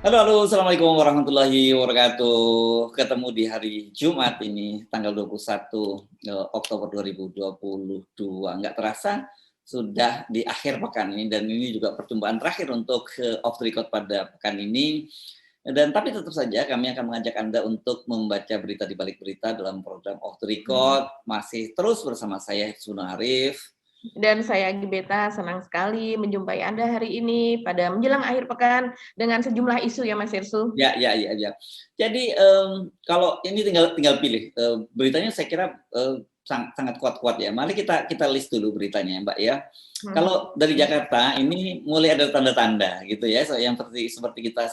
Halo, halo, Assalamualaikum warahmatullahi wabarakatuh. Ketemu di hari Jumat ini, tanggal 21 Oktober 2022. Nggak terasa, sudah di akhir pekan ini, dan ini juga perjumpaan terakhir untuk off the record pada pekan ini. Dan tapi tetap saja kami akan mengajak Anda untuk membaca berita di balik berita dalam program off the record. Masih terus bersama saya, Hifzuna Arif. Dan saya Gibeta, senang sekali menjumpai Anda hari ini pada menjelang akhir pekan dengan sejumlah isu ya Mas Irsu. Ya. Jadi kalau ini tinggal pilih beritanya, saya kira sangat kuat-kuat ya. Mari kita list dulu beritanya, Mbak ya. Kalau dari Jakarta ini mulai ada tanda-tanda gitu ya, yang seperti kita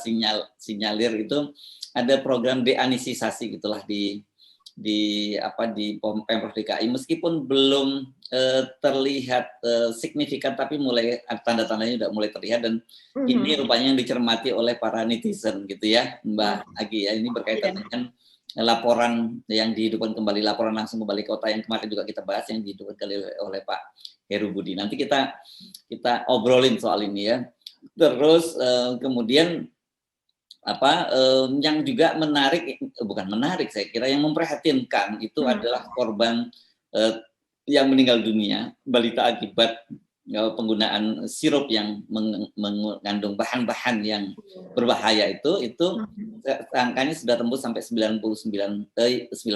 sinyalir itu ada program deanisisasi gitulah di Pemprov DKI, meskipun belum terlihat signifikan, tapi mulai tanda-tandanya sudah mulai terlihat, dan ini rupanya yang dicermati oleh para netizen gitu ya, Mbak Agi ya. Ini berkaitan dengan laporan yang dihidupkan kembali, laporan langsung kembali kota yang kemarin juga kita bahas, yang dihidupkan kembali oleh Pak Heru Budi. Nanti kita obrolin soal ini ya. Terus kemudian yang juga bukan menarik, saya kira yang memprihatinkan itu adalah korban yang meninggal dunia, balita akibat penggunaan sirup yang mengandung bahan-bahan yang berbahaya itu angkanya sudah tembus sampai 90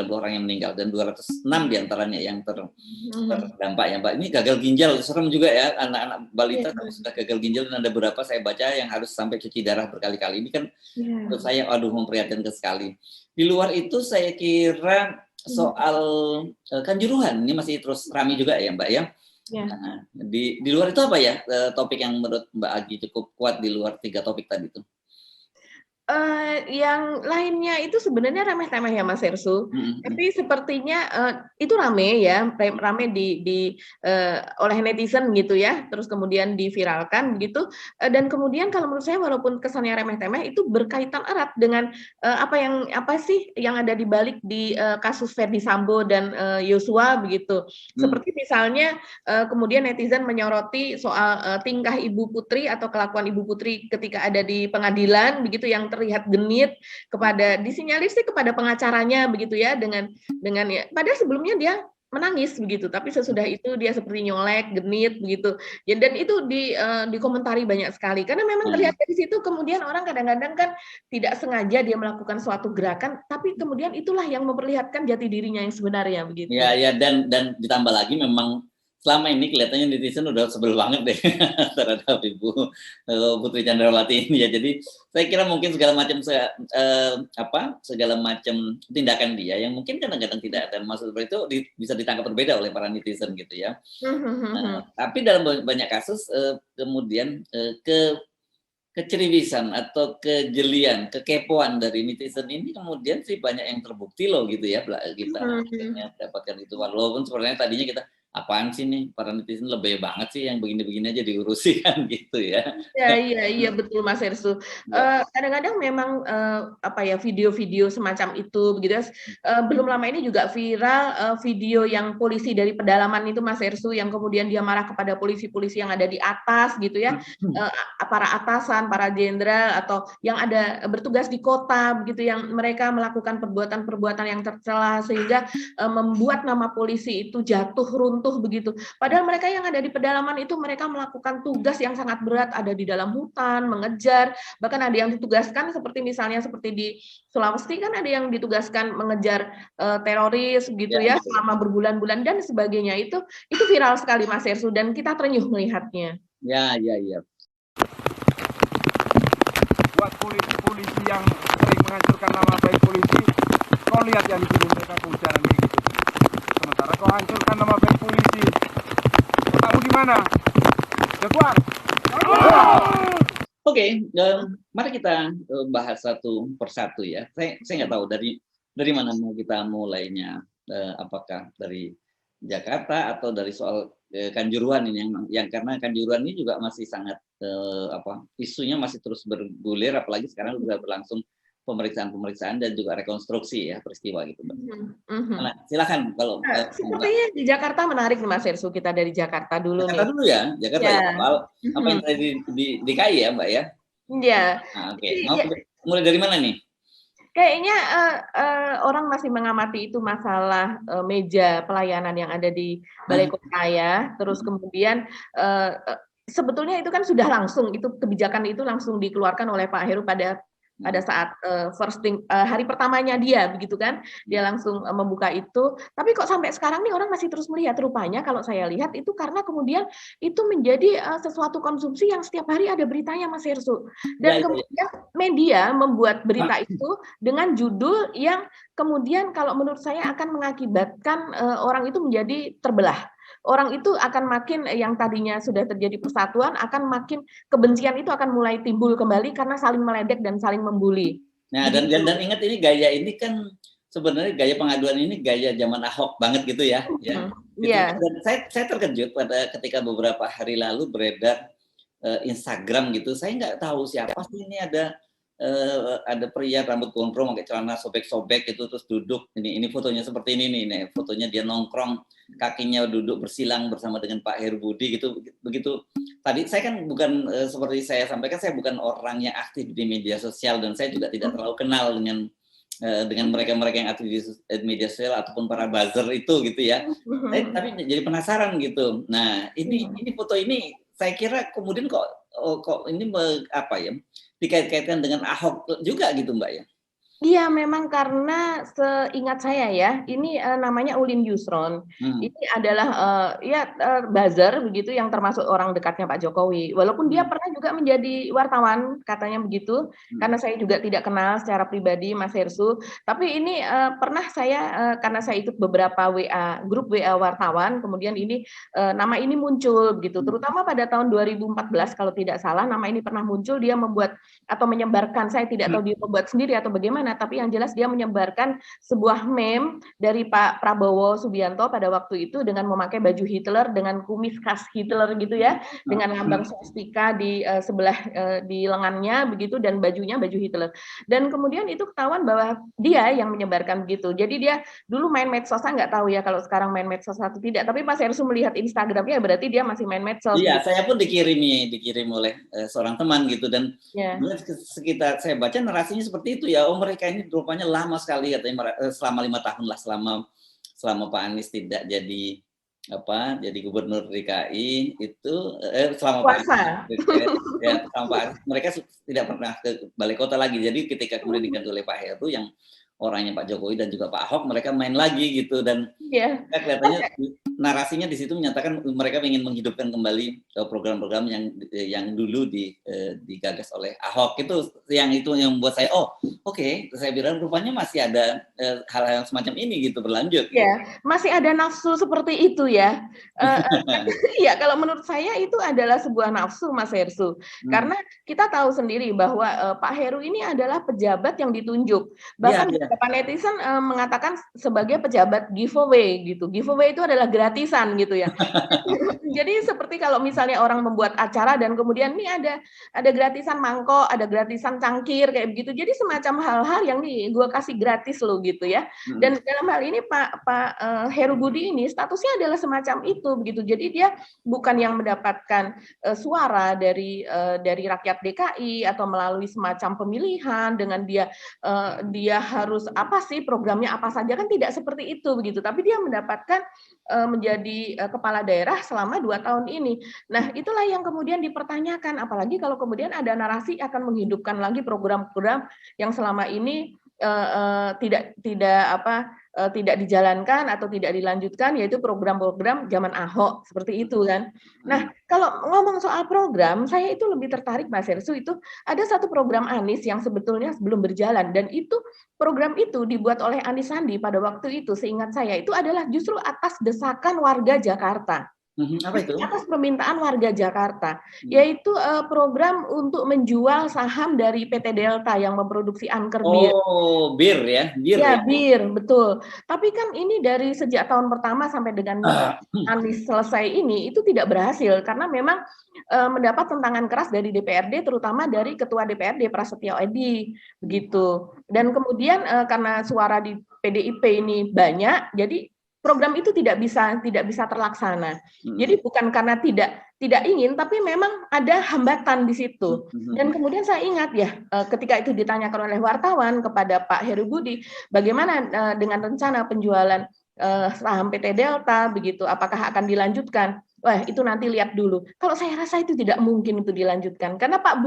orang yang meninggal, dan 206 diantaranya yang terdampak ya Mbak. Ini gagal ginjal, serem juga ya, anak-anak balita sudah gagal ginjal, dan ada beberapa saya baca yang harus sampai cuci darah berkali-kali. Ini kan menurut saya memprihatinkan sekali. Di luar itu saya kira soal Kanjuruhan ini masih terus ramai juga ya Mbak ya. Nah, di luar itu apa ya topik yang menurut Mbak Agi cukup kuat di luar 3 topik tadi itu? Yang lainnya itu sebenarnya remeh-temeh ya Mas Hersu, tapi sepertinya itu rame ya, rame oleh netizen gitu ya, terus kemudian diviralkan begitu, dan kemudian kalau menurut saya walaupun kesannya remeh-temeh itu berkaitan erat dengan apa sih yang ada di balik di kasus Ferdy Sambo dan Yosua begitu. Seperti misalnya kemudian netizen menyoroti soal tingkah Ibu Putri atau kelakuan Ibu Putri ketika ada di pengadilan begitu, yang terlihat genit disinyalir sih kepada pengacaranya begitu ya, dengan ya, padahal sebelumnya dia menangis begitu, tapi sesudah itu dia seperti nyolek, genit begitu. Dan itu dikomentari banyak sekali, karena memang terlihat dari situ kemudian orang kadang-kadang kan tidak sengaja dia melakukan suatu gerakan, tapi kemudian itulah yang memperlihatkan jati dirinya yang sebenarnya begitu. Ya, dan ditambah lagi memang selama ini kelihatannya netizen udah sebel banget deh terhadap Ibu Putri Chandrawati ini ya. Jadi saya kira mungkin segala macam tindakan dia yang mungkin kadang-kadang tidak ada maksud seperti itu bisa ditangkap berbeda oleh para netizen gitu ya. Tapi dalam banyak kasus kemudian keceriwisan atau kejelian, kekepoan dari netizen ini kemudian sih banyak yang terbukti loh gitu ya, kita dapatkan itu. Walaupun sebenarnya tadinya kita apaan sih nih, para netizen lebih banget sih yang begini-begini aja diurusi kan gitu ya. Iya betul Mas Hersu. Kadang-kadang memang video-video semacam itu begitu. Belum lama ini juga viral video yang polisi dari pedalaman itu Mas Hersu, yang kemudian dia marah kepada polisi-polisi yang ada di atas gitu ya, para atasan, para jenderal atau yang ada bertugas di kota begitu, yang mereka melakukan perbuatan-perbuatan yang tercela sehingga membuat nama polisi itu jatuh runtuh begitu. Padahal mereka yang ada di pedalaman itu mereka melakukan tugas yang sangat berat, ada di dalam hutan, mengejar, bahkan ada yang ditugaskan seperti di Sulawesi kan ada yang ditugaskan mengejar teroris gitu ya selama berbulan-bulan dan sebagainya. Itu viral sekali Mas Hersu, dan kita terenyuh melihatnya. Ya. Buat polisi-polisi yang sering menghancurkan nama baik polisi, kau lihat yang di sini mereka kehujanan kayak gitu. Sementara kau hancurkan nama baik polisi, kamu di mana? Jaguar. Oke, mari kita bahas satu persatu ya. Saya nggak tahu dari mana mau kita mulainya. Apakah dari Jakarta atau dari soal Kanjuruhan ini, yang karena Kanjuruhan ini juga masih sangat isunya masih terus bergulir, apalagi sekarang sudah berlangsung pemeriksaan dan juga rekonstruksi ya peristiwa gitu, Mbak. Nah, silakan kalau sepertinya di Jakarta menarik nih Mas Hersu, kita dari Jakarta dulu Jakarta nih. Dulu ya, Jakarta ya. Apa yang terjadi di DKI ya, Mbak ya? Iya. Nah, oke. mulai dari mana nih? Kayaknya orang masih mengamati itu masalah meja pelayanan yang ada di Balai Kota ya. Terus kemudian sebetulnya itu kan sudah langsung, itu kebijakan itu langsung dikeluarkan oleh Pak Heru pada saat hari pertamanya dia, begitu kan, dia langsung membuka itu. Tapi kok sampai sekarang nih orang masih terus melihat, rupanya kalau saya lihat itu karena kemudian itu menjadi sesuatu konsumsi yang setiap hari ada beritanya, Mas Hersu. Dan kemudian media membuat berita itu dengan judul yang kemudian kalau menurut saya akan mengakibatkan orang itu menjadi terbelah. Orang itu akan makin, yang tadinya sudah terjadi persatuan, akan makin kebencian itu akan mulai timbul kembali karena saling meledek dan saling membuli. Nah, dan ingat ini gaya ini kan sebenarnya gaya pengaduan ini gaya zaman Ahok banget gitu ya. Ya. Gitu. Yeah. Dan saya terkejut pada ketika beberapa hari lalu beredar Instagram gitu. Saya nggak tahu siapa sih ini, ada pria rambut gondrong pakai celana sobek-sobek itu terus duduk, ini fotonya seperti ini nih, fotonya dia nongkrong, kakinya duduk bersilang bersama dengan Pak Heru Budi gitu. Begitu tadi saya kan bukan seperti saya sampaikan, saya bukan orang yang aktif di media sosial dan saya juga tidak terlalu kenal dengan mereka-mereka yang aktif di media sosial ataupun para buzzer itu gitu ya. Tapi jadi penasaran gitu. Nah, ini foto ini saya kira kemudian kok ini apa ya, dikait-kaitkan dengan Ahok juga gitu Mbak ya? Iya, memang karena seingat saya ya, ini namanya Ulin Yusron. Ini adalah buzzer begitu yang termasuk orang dekatnya Pak Jokowi. Walaupun dia pernah juga menjadi wartawan, katanya begitu. Karena saya juga tidak kenal secara pribadi Mas Hersu. Tapi ini pernah saya karena saya ikut beberapa grup WA wartawan, kemudian ini nama ini muncul begitu. Terutama pada tahun 2014 kalau tidak salah, nama ini pernah muncul, dia membuat atau menyebarkan, saya tidak tahu dia membuat sendiri atau bagaimana, tapi yang jelas dia menyebarkan sebuah meme dari Pak Prabowo Subianto pada waktu itu dengan memakai baju Hitler, dengan kumis khas Hitler gitu ya, dengan lambang swastika di sebelah di lengannya begitu, dan bajunya baju Hitler. Dan kemudian itu ketahuan bahwa dia yang menyebarkan begitu. Jadi dia dulu main medsos, saya nggak tahu ya kalau sekarang main medsos atau tidak, tapi Mas Hersu melihat Instagramnya berarti dia masih main medsos. Iya, gitu. Saya pun dikirim oleh seorang teman gitu, dan sekitar saya baca narasinya seperti itu ya. Oh, mereka ini rupanya lama sekali katanya, selama 5 tahun lah, selama Pak Anies tidak jadi gubernur DKI itu selama Pak Anies, selama Pak Anies mereka tidak pernah ke Balai Kota lagi. Jadi ketika kemudian diganti oleh Pak Heru yang orangnya Pak Jokowi dan juga Pak Ahok, mereka main lagi gitu, dan kelihatannya narasinya di situ menyatakan mereka ingin menghidupkan kembali program-program yang dulu digagas oleh Ahok. Itu yang membuat saya oke, saya bilang rupanya masih ada hal-hal semacam ini gitu berlanjut. Ya, masih ada nafsu seperti itu ya. Iya, kalau menurut saya itu adalah sebuah nafsu, Mas Hersu. Karena kita tahu sendiri bahwa Pak Heru ini adalah pejabat yang ditunjuk. Bahkan beberapa netizen mengatakan sebagai pejabat giveaway gitu. Giveaway itu adalah gratisan gitu ya. Jadi seperti kalau misalnya orang membuat acara dan kemudian ini ada gratisan mangkok, ada gratisan cangkir kayak begitu. Jadi semacam hal-hal yang nih gue kasih gratis lo gitu ya. Dan dalam hal ini Pak Heru Budi ini statusnya adalah semacam itu begitu. Jadi dia bukan yang mendapatkan suara dari rakyat DKI atau melalui semacam pemilihan dengan dia harus apa sih programnya apa saja, kan tidak seperti itu begitu. Tapi dia mendapatkan menjadi kepala daerah selama 2 tahun ini. Nah, itulah yang kemudian dipertanyakan, apalagi kalau kemudian ada narasi akan menghidupkan lagi program-program yang selama ini tidak dijalankan atau tidak dilanjutkan, yaitu program-program zaman Ahok seperti itu kan. Nah, kalau ngomong soal program, saya itu lebih tertarik Mas Hersu, itu ada satu program Anies yang sebetulnya belum berjalan, dan itu program itu dibuat oleh Anies Sandi pada waktu itu, seingat saya itu adalah justru atas desakan warga Jakarta. Apa itu? Atas permintaan warga Jakarta, yaitu program untuk menjual saham dari PT Delta yang memproduksi angker bir. Oh, bir ya? Bir, betul. Tapi kan ini dari sejak tahun pertama sampai dengan Anies selesai ini, itu tidak berhasil, karena memang mendapat tentangan keras dari DPRD, terutama dari Ketua DPRD Prasetyo Edy, begitu. Dan kemudian karena suara di PDIP ini banyak, jadi program itu tidak bisa terlaksana. Jadi bukan karena tidak ingin, tapi memang ada hambatan di situ. Dan kemudian saya ingat ya, ketika itu ditanyakan oleh wartawan kepada Pak Heru Budi, bagaimana dengan rencana penjualan saham PT Delta begitu, apakah akan dilanjutkan? Wah, itu nanti lihat dulu. Kalau saya rasa itu tidak mungkin itu dilanjutkan, karena Pak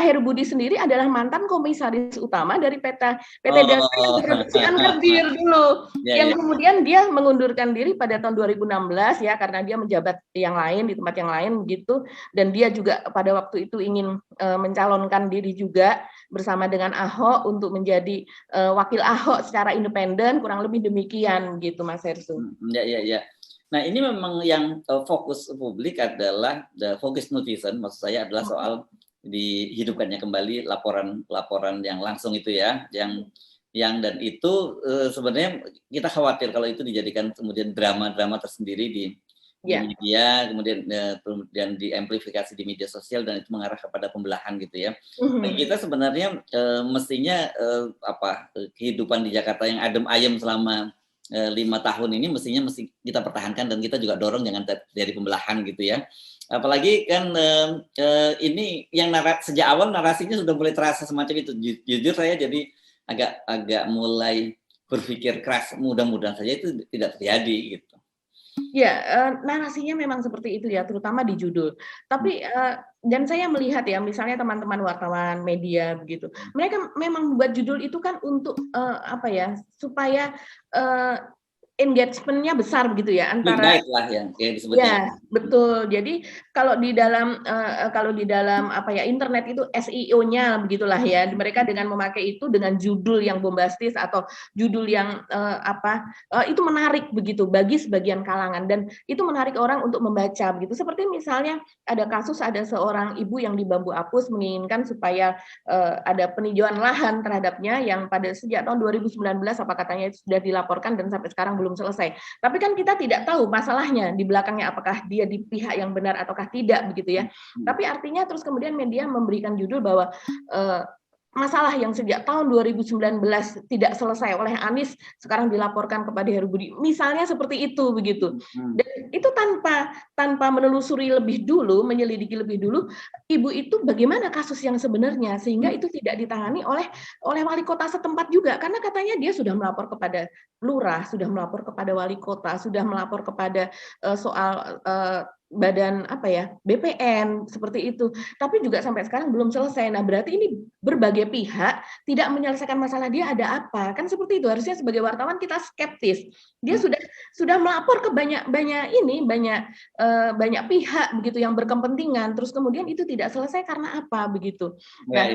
Heru Budi sendiri adalah mantan komisaris utama dari PT Delta yang produksi angker bir dulu, yang kemudian dia mengundurkan diri pada tahun 2016 ya, karena dia menjabat yang lain di tempat yang lain begitu, dan dia juga pada waktu itu ingin mencalonkan diri juga bersama dengan Ahok untuk menjadi wakil Ahok secara independen, kurang lebih demikian gitu, Mas Hersu. Ya. Nah, ini memang yang fokus publik adalah fokus netizen, maksud saya adalah soal dihidupkannya kembali laporan yang langsung itu ya, yang dan itu sebenarnya kita khawatir kalau itu dijadikan kemudian drama tersendiri di media, kemudian diamplifikasi di media sosial dan itu mengarah kepada pembelahan gitu ya. Bagi kita sebenarnya mestinya kehidupan di Jakarta yang adem ayem selama 5 tahun ini mesti kita pertahankan dan kita juga dorong jangan dari pembelahan gitu ya. Apalagi kan ini yang sejak awal narasinya sudah mulai terasa semacam itu. Jujur saya jadi agak mulai berpikir keras, mudah-mudahan saja itu tidak terjadi gitu. Ya, narasinya memang seperti itu ya, terutama di judul. Tapi dan saya melihat ya, misalnya teman-teman wartawan, media begitu, mereka memang buat judul itu kan untuk supaya engagement-nya besar begitu ya antara lah yang disebutnya. Ya, betul. Jadi kalau di dalam internet itu SEO-nya begitulah ya. Mereka dengan memakai itu dengan judul yang bombastis atau judul yang itu menarik begitu bagi sebagian kalangan dan itu menarik orang untuk membaca begitu. Seperti misalnya ada seorang ibu yang di Bambu Apus menginginkan supaya ada peninjauan lahan terhadapnya yang sejak tahun 2019 apa katanya itu sudah dilaporkan dan sampai sekarang belum selesai. Tapi kan kita tidak tahu masalahnya di belakangnya apakah dia di pihak yang benar ataukah tidak begitu ya. Tapi artinya terus kemudian media memberikan judul bahwa masalah yang sejak tahun 2019 tidak selesai oleh Anies sekarang dilaporkan kepada Heru Budi. Misalnya seperti itu begitu. Dan itu tanpa menelusuri lebih dulu, menyelidiki lebih dulu, ibu itu bagaimana kasus yang sebenarnya sehingga itu tidak ditangani oleh wali kota setempat juga karena katanya dia sudah melapor kepada lurah, sudah melapor kepada wali kota, sudah melapor kepada soal badan BPN seperti itu, tapi juga sampai sekarang belum selesai. Nah, berarti ini berbagai pihak tidak menyelesaikan masalah dia ada apa, kan seperti itu. Harusnya sebagai wartawan kita skeptis. Dia sudah melapor ke banyak pihak begitu yang berkepentingan, terus kemudian itu tidak selesai karena apa begitu. Nah,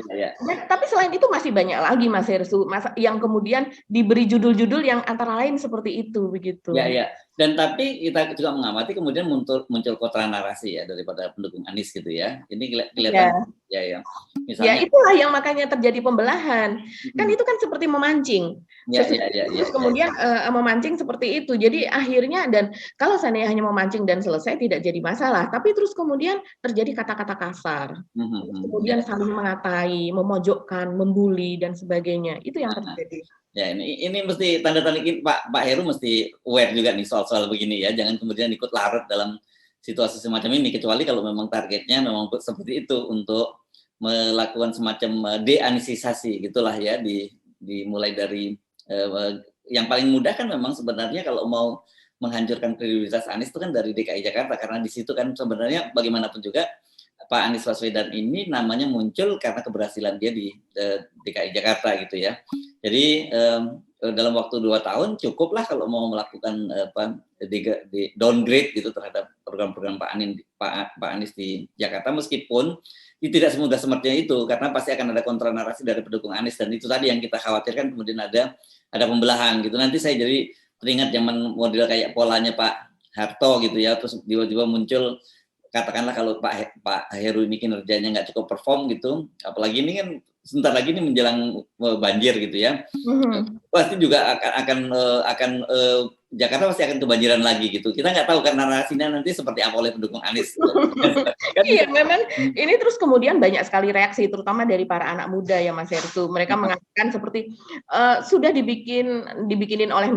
tapi selain itu masih banyak lagi Mas Hersu, yang kemudian diberi judul-judul yang antara lain seperti itu begitu. Ya. Dan tapi kita juga mengamati kemudian muncul kontra narasi ya daripada pendukung Anies gitu ya. Ini kelihatan ya. Misalnya ya itulah yang makanya terjadi pembelahan. Kan itu kan seperti memancing. Terus kemudian memancing seperti itu. Jadi akhirnya dan kalau seandainya hanya memancing dan selesai tidak jadi masalah, tapi terus kemudian terjadi kata-kata kasar. Kemudian saling mengatai, memojokkan, membuli dan sebagainya. Itu yang terjadi. Ya ini mesti tanda-tanda Pak Heru mesti aware juga nih soal begini ya, jangan kemudian ikut larut dalam situasi semacam ini kecuali kalau memang targetnya memang seperti itu untuk melakukan semacam deanisisasi gitulah ya, dimulai dari yang paling mudah kan memang sebenarnya kalau mau menghancurkan kredibilitas Anies itu kan dari DKI Jakarta karena di situ kan sebenarnya bagaimanapun juga Pak Anies Baswedan ini namanya muncul karena keberhasilan dia di DKI Jakarta gitu ya. Jadi dalam waktu 2 tahun cukuplah kalau mau melakukan downgrade gitu terhadap program-program Pak Anies di Jakarta meskipun tidak semudah sepertinya itu karena pasti akan ada kontra narasi dari pendukung Anies dan itu tadi yang kita khawatirkan kemudian ada pembelahan gitu. Nanti saya jadi teringat zaman model kayak polanya Pak Harto gitu ya, terus tiba-tiba muncul katakanlah kalau Pak Heru ini kinerjanya nggak cukup perform gitu, apalagi ini kan sebentar lagi ini menjelang banjir gitu ya, pasti juga akan Jakarta pasti akan kebanjiran lagi gitu. Kita nggak tahu kan narasinya nanti seperti apa oleh pendukung Anies. Kan Iya, memang ini terus kemudian banyak sekali reaksi, terutama dari para anak muda ya Mas Hersu. Mereka mengatakan seperti sudah dibikinin oleh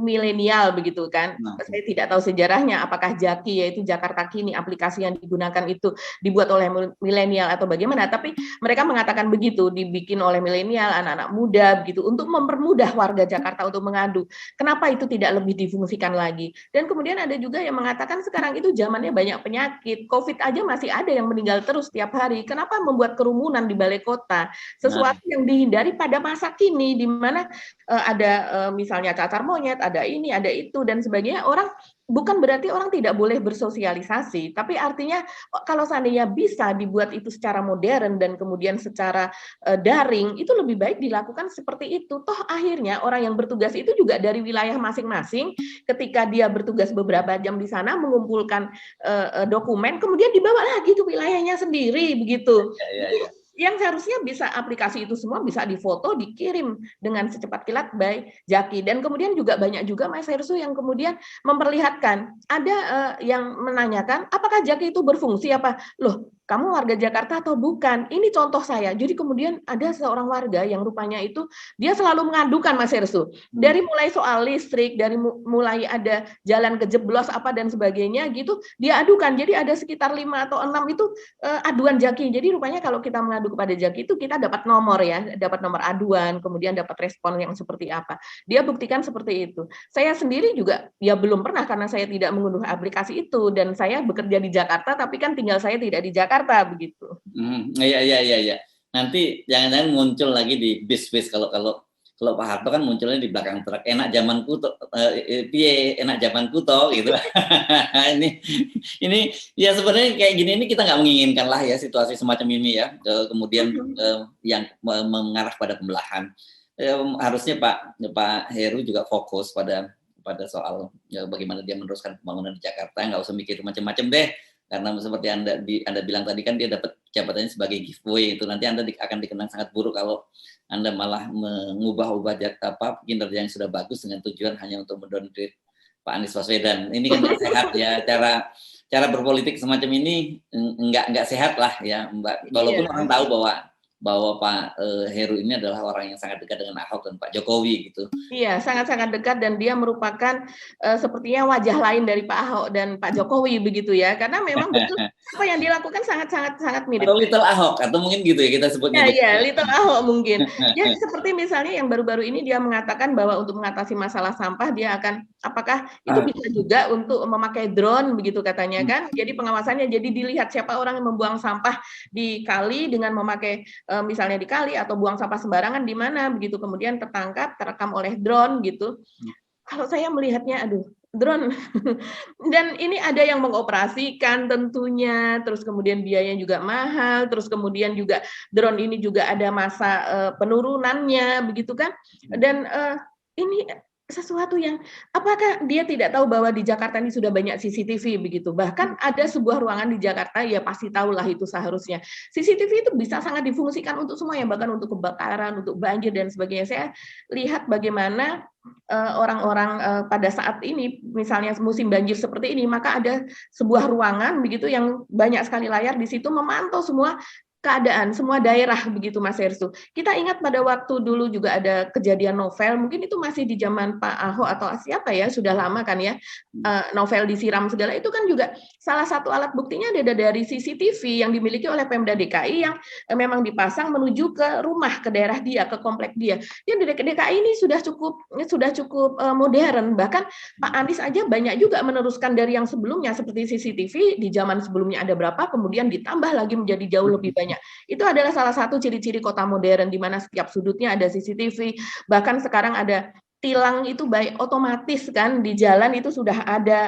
milenial begitu kan. Saya tidak tahu sejarahnya, apakah Jaki yaitu Jakarta Kini aplikasi yang digunakan itu dibuat oleh milenial atau bagaimana. Tapi mereka mengatakan begitu, dibikin oleh milenial, anak-anak muda begitu untuk mempermudah warga Jakarta untuk mengadu. Kenapa itu tidak lebih difungsikan lagi? Dan kemudian ada juga yang mengatakan sekarang itu zamannya banyak penyakit, COVID aja masih ada yang meninggal terus setiap hari. Kenapa membuat kerumunan di balai kota? Sesuatu yang dihindari pada masa kini, di mana ada misalnya cacar monyet, ada ini, ada itu, dan sebagainya. Orang bukan berarti orang tidak boleh bersosialisasi, tapi artinya kalau seandainya bisa dibuat itu secara modern dan kemudian secara daring, itu lebih baik dilakukan seperti itu. Toh akhirnya orang yang bertugas itu juga dari wilayah masing-masing, ketika dia bertugas beberapa jam di sana mengumpulkan dokumen, kemudian dibawa lagi ke wilayahnya sendiri begitu. Yang seharusnya bisa aplikasi itu semua bisa difoto, dikirim dengan secepat kilat by Jaki. Dan kemudian juga banyak juga Mas Hersu yang kemudian memperlihatkan, ada yang menanyakan apakah Jaki itu berfungsi apa? Loh, kamu warga Jakarta atau bukan? Ini contoh saya. Jadi kemudian ada seorang warga yang rupanya itu dia selalu mengadukan Mas Hersu. Dari mulai soal listrik, dari mulai ada jalan kejeblos apa dan sebagainya gitu, dia adukan. Jadi ada sekitar 5 atau 6 itu aduan Jaki. Jadi rupanya kalau kita mengadu kepada Jaki itu kita dapat nomor ya, dapat nomor aduan, kemudian dapat respon yang seperti apa. Dia buktikan seperti itu. Saya sendiri juga ya belum pernah karena saya tidak mengunduh aplikasi itu dan saya bekerja di Jakarta tapi kan tinggal saya tidak di Jakarta begitu. Iya. Nanti jangan-jangan muncul lagi di bis kalau Pak Harto kan munculnya di belakang truk. Enak zamanku toh, enak zamanku toh gitu. ini ya sebenarnya kayak gini ini kita nggak menginginkan lah ya situasi semacam ini ya. Kemudian yang mengarah pada pembelahan. Harusnya Pak Heru juga fokus pada soal ya, bagaimana dia meneruskan pembangunan di Jakarta. Nggak usah mikir macam-macam deh. Karena seperti Anda bilang tadi kan dia dapat jabatannya sebagai giveaway, itu nanti Anda akan dikenang sangat buruk kalau Anda malah mengubah-ubah kinerja yang sudah bagus dengan tujuan hanya untuk mendowngrade Pak Anies Baswedan. Ini kan nggak sehat ya, cara berpolitik semacam ini nggak sehat lah ya Mbak. Walaupun orang tahu bahwa Pak Heru ini adalah orang yang sangat dekat dengan Ahok dan Pak Jokowi gitu. Iya, sangat-sangat dekat dan dia merupakan sepertinya wajah lain dari Pak Ahok dan Pak Jokowi begitu ya. Karena memang betul apa yang dilakukan sangat mirip. Atau Little Ahok atau mungkin gitu ya kita sebutnya. Iya, Little Ahok mungkin. Ya seperti misalnya yang baru-baru ini dia mengatakan bahwa untuk mengatasi masalah sampah dia akan apakah itu bisa juga untuk memakai drone begitu katanya kan. Jadi pengawasannya jadi dilihat siapa orang yang membuang sampah di kali dengan memakai misalnya di kali atau buang sampah sembarangan di mana begitu kemudian tertangkap terekam oleh drone gitu. Kalau saya melihatnya aduh drone dan ini ada yang mengoperasikan tentunya, terus kemudian biayanya juga mahal, terus kemudian juga drone ini juga ada masa penurunannya begitu kan. Dan ini sesuatu yang apakah dia tidak tahu bahwa di Jakarta ini sudah banyak CCTV begitu. Bahkan ada sebuah ruangan di Jakarta ya pasti tahulah itu seharusnya. CCTV itu bisa sangat difungsikan untuk semua ya, bahkan untuk kebakaran, untuk banjir dan sebagainya. Saya lihat bagaimana orang-orang pada saat ini misalnya musim banjir seperti ini, maka ada sebuah ruangan begitu yang banyak sekali layar di situ memantau semua keadaan semua daerah begitu Mas Hersu. Kita ingat pada waktu dulu juga ada kejadian novel, mungkin itu masih di zaman Pak Ahok atau siapa ya, sudah lama kan ya, novel disiram segala itu kan juga salah satu alat buktinya ada dari CCTV yang dimiliki oleh Pemda DKI yang memang dipasang menuju ke rumah, ke daerah dia, ke komplek dia. Yang di DKI ini sudah cukup modern, bahkan Pak Anies aja banyak juga meneruskan dari yang sebelumnya seperti CCTV di zaman sebelumnya ada berapa, kemudian ditambah lagi menjadi jauh lebih banyak. Itu adalah salah satu ciri-ciri kota modern di mana setiap sudutnya ada CCTV, bahkan sekarang ada tilang itu baik otomatis kan di jalan itu sudah ada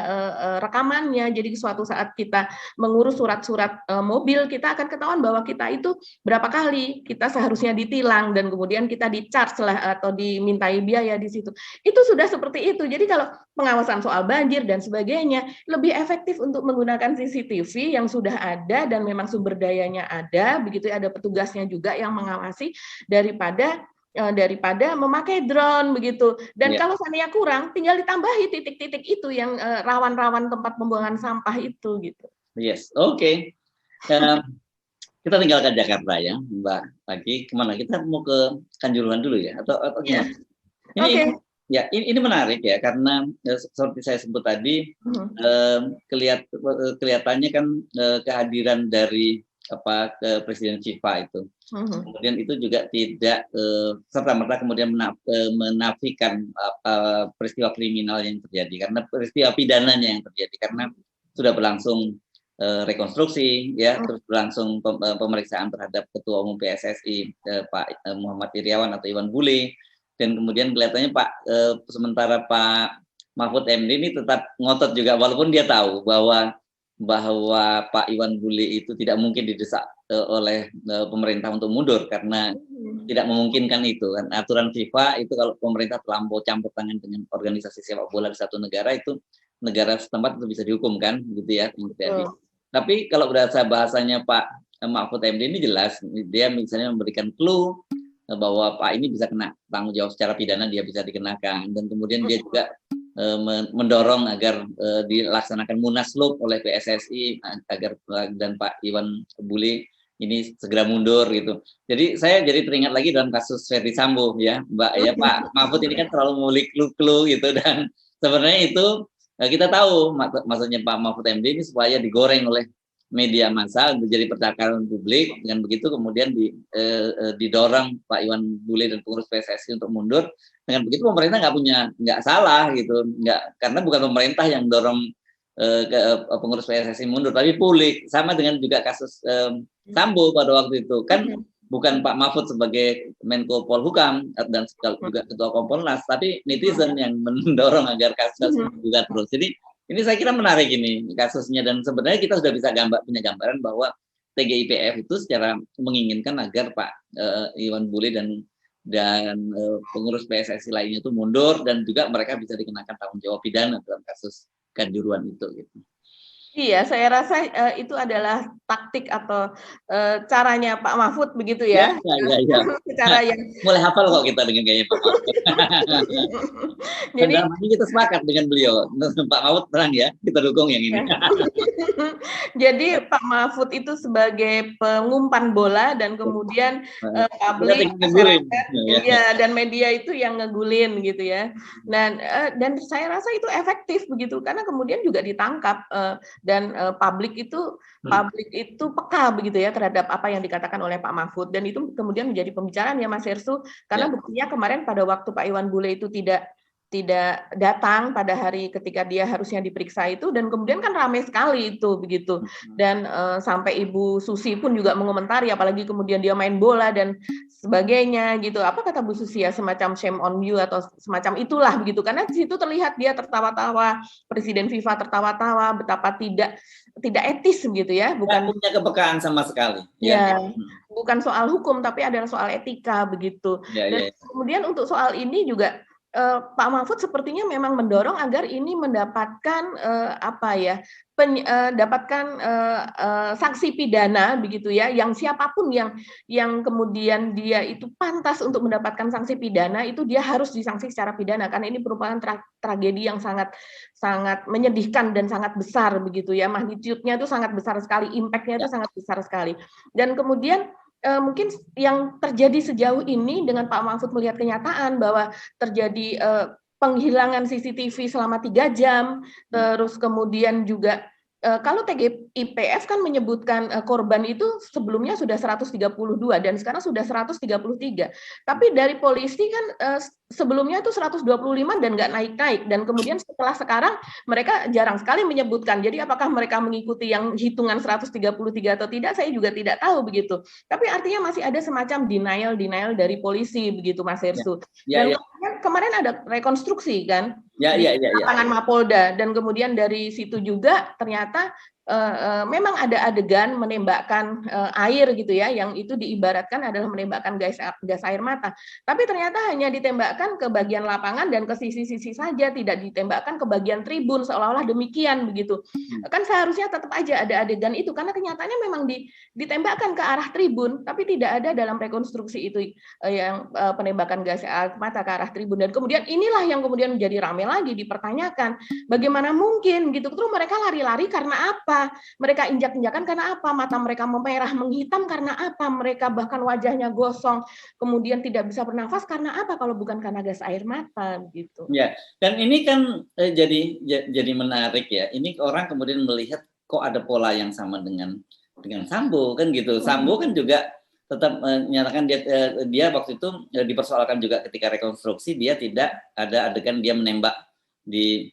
rekamannya. Jadi suatu saat kita mengurus surat-surat mobil kita akan ketahuan bahwa kita itu berapa kali kita seharusnya ditilang dan kemudian kita di-charge lah atau dimintai biaya di situ. Itu sudah seperti itu. Jadi kalau pengawasan soal banjir dan sebagainya lebih efektif untuk menggunakan CCTV yang sudah ada dan memang sumber dayanya ada, begitu ada petugasnya juga yang mengawasi daripada daripada memakai drone begitu. Dan Ya. kalau seandainya kurang, tinggal ditambahi titik-titik itu yang rawan-rawan tempat pembuangan sampah itu gitu. Yes, oke. Kita tinggalkan Jakarta ya, Mbak Pagi. Kemana? Kita mau ke Kanjuruhan dulu ya, atau Ya. gimana? Oke. Ini menarik ya, karena seperti saya sebut tadi, kelihatannya kan kehadiran dari ke Presiden FIFA itu. Kemudian itu juga tidak serta-merta kemudian menafikan peristiwa kriminal yang terjadi, karena peristiwa pidananya yang terjadi, karena sudah berlangsung rekonstruksi ya, terus berlangsung pemeriksaan terhadap Ketua Umum PSSI Pak Muhammad Iryawan atau Iwan Bule, dan kemudian kelihatannya sementara Pak Mahfud MD ini tetap ngotot juga, walaupun dia tahu bahwa Pak Iwan Bule itu tidak mungkin didesak oleh pemerintah untuk mundur, karena tidak memungkinkan itu kan. Aturan FIFA itu kalau pemerintah terlampau campur tangan dengan organisasi sepak bola di satu negara, itu negara setempat itu bisa dihukum kan, gitu ya. Tapi kalau bahasanya Pak Mahfud MD ini jelas, dia misalnya memberikan clue bahwa Pak ini bisa kena tanggung jawab secara pidana, dia bisa dikenakan, dan kemudian dia juga mendorong agar dilaksanakan munaslup oleh PSSI agar dan Pak Iwan Bule ini segera mundur gitu. Jadi saya jadi teringat lagi dalam kasus Ferdy Sambo ya, Mbak ya, Pak Mahfud ini kan terlalu mengulik clue gitu, dan sebenarnya itu kita tahu maksudnya Pak Mahfud MD ini supaya digoreng oleh media massa untuk jadi percakapan publik. Dengan begitu kemudian didorong Pak Iwan Bule dan pengurus PSSI untuk mundur. Dengan begitu pemerintah nggak salah gitu, karena bukan pemerintah yang dorong pengurus PSSI mundur, tapi publik. Sama dengan juga kasus Sambo pada waktu itu kan. Bukan Pak Mahfud sebagai Menko Polhukam dan juga Ketua Kompolnas, tapi netizen yang mendorong agar kasus juga terus. Jadi ini saya kira menarik ini kasusnya, dan sebenarnya kita sudah bisa punya gambaran bahwa TGIPF itu secara menginginkan agar Pak Iwan Bule dan pengurus PSSI lainnya itu mundur, dan juga mereka bisa dikenakan tanggung jawab pidana dalam kasus Kanjuruhan itu gitu. Iya, saya rasa itu adalah taktik atau caranya Pak Mahfud begitu ya. Ya. Cara yang mulai hafal kok kita dengan gaya Pak Mahfud. Jadi kita sepakat dengan beliau. Pak Mahfud terang ya, kita dukung yang ini. Jadi Pak Mahfud itu sebagai pengumpan bola, dan kemudian publik, dan media itu yang ngegulin gitu ya. Dan saya rasa itu efektif begitu, karena kemudian juga ditangkap. Dan publik itu peka begitu ya terhadap apa yang dikatakan oleh Pak Mahfud, dan itu kemudian menjadi pembicaraan ya Mas Hersu, karena buktinya kemarin pada waktu Pak Iwan Bule itu tidak datang pada hari ketika dia harusnya diperiksa itu, dan kemudian kan ramai sekali itu begitu, dan sampai Ibu Susi pun juga mengomentari, apalagi kemudian dia main bola dan sebagainya gitu. Apa kata Bu Susi ya, semacam shame on you atau semacam itulah begitu, karena di situ terlihat dia tertawa-tawa, Presiden FIFA tertawa-tawa, betapa tidak etis begitu ya, bukan punya kepekaan sama sekali. Ya, bukan soal hukum tapi adalah soal etika begitu. Dan kemudian untuk soal ini juga Pak Mahfud sepertinya memang mendorong agar ini mendapatkan sanksi pidana begitu ya, yang siapapun yang kemudian dia itu pantas untuk mendapatkan sanksi pidana, itu dia harus disanksi secara pidana, karena ini merupakan tragedi yang sangat menyedihkan dan sangat besar begitu ya, magnitude-nya itu sangat besar sekali, impact-nya itu sangat besar sekali. Dan kemudian mungkin yang terjadi sejauh ini dengan Pak Mahfud melihat kenyataan bahwa terjadi penghilangan CCTV selama 3 jam, terus kemudian juga kalau TGIPF kan menyebutkan korban itu sebelumnya sudah 132 dan sekarang sudah 133. Tapi dari polisi kan sebelumnya itu 125 dan nggak naik-naik. Dan kemudian setelah sekarang mereka jarang sekali menyebutkan. Jadi apakah mereka mengikuti yang hitungan 133 atau tidak, saya juga tidak tahu begitu. Tapi artinya masih ada semacam denial dari polisi begitu, Mas Hersu. Dan kemarin ada rekonstruksi kan? Lapangan Mapolda, dan kemudian dari situ juga ternyata memang ada adegan menembakkan air gitu ya, yang itu diibaratkan adalah menembakkan gas air mata. Tapi ternyata hanya ditembakkan ke bagian lapangan dan ke sisi-sisi saja, tidak ditembakkan ke bagian tribun, seolah-olah demikian begitu. Kan seharusnya tetap aja ada adegan itu, karena kenyataannya memang ditembakkan ke arah tribun, tapi tidak ada dalam rekonstruksi itu yang penembakan gas air mata ke arah tribun. Dan kemudian inilah yang kemudian menjadi ramai lagi, dipertanyakan, bagaimana mungkin gitu. Terus mereka lari-lari karena apa? Mereka injak-injakan karena apa? Mata mereka memerah menghitam karena apa? Mereka bahkan wajahnya gosong, kemudian tidak bisa bernafas karena apa? Kalau bukan karena gas air mata gitu. Ya, dan ini kan jadi menarik ya. Ini orang kemudian melihat kok ada pola yang sama dengan Sambo kan gitu. Sambo kan juga tetap menyatakan dia waktu itu dipersoalkan juga ketika rekonstruksi, dia tidak ada adegan dia menembak di